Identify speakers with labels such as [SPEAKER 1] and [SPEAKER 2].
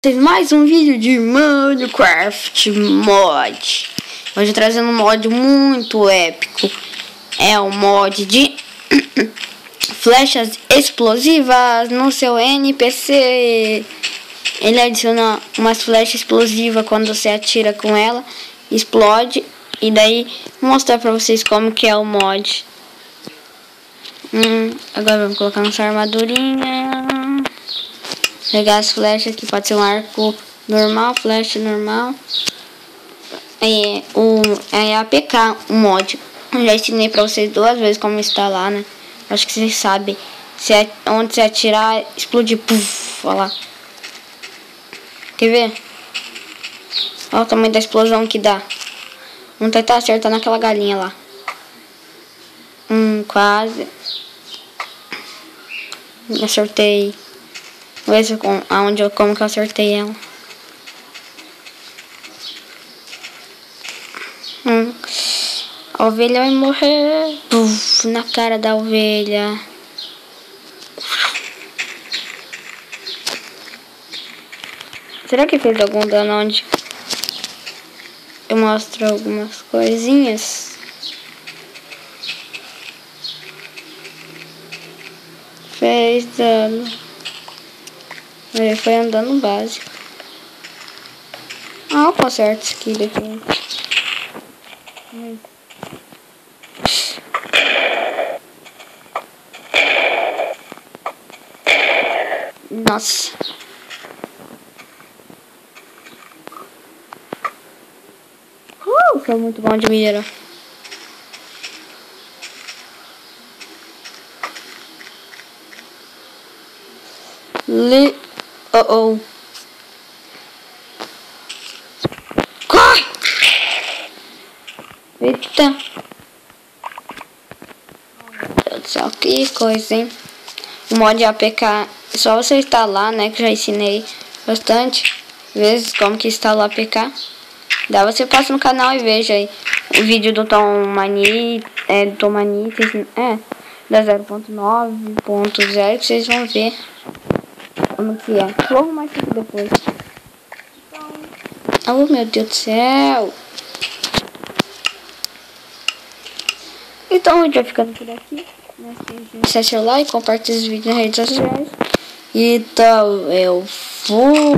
[SPEAKER 1] Mais um vídeo de Minecraft mod. Hoje trazendo um mod muito épico. É o mod de flechas explosivas no seu NPC. Ele adiciona umas flechas explosivas quando você atira com ela, explode. E daí vou mostrar pra vocês como que é o mod. Agora vamos colocar nossa armadurinha. Pegar as flechas aqui, pode ser um arco normal, flecha normal. É APK, o mod. Eu já ensinei pra vocês 2 vezes como instalar, né? Acho que vocês sabem. Onde você atirar, explodir. Puf, olha lá. Quer ver? Olha o tamanho da explosão que dá. Vamos tentar acertar naquela galinha lá. Quase. Acertei. Vamos ver como que eu acertei ela. A ovelha vai morrer. Puf, na cara da ovelha. Será que fez algum dano onde eu mostro algumas coisinhas? Fez dano. Ele foi andando básico. Eu conserto isso aqui depois. Nossa. Foi muito bom de mira. Corre! Eita! Meu Deus do céu, que coisa, hein? O mod APK é só você instalar, né? Que já ensinei bastante vezes como que instala o APK. Daí você passa no canal e veja aí o vídeo do Tom Manites, da 0.9.0, que vocês vão ver como que é. Vou arrumar isso aqui depois. Oh, meu Deus do céu. Então o vídeo vai ficando por aqui. Não esqueça de deixar o like, compartilhar os vídeos nas redes sociais. Então eu fui.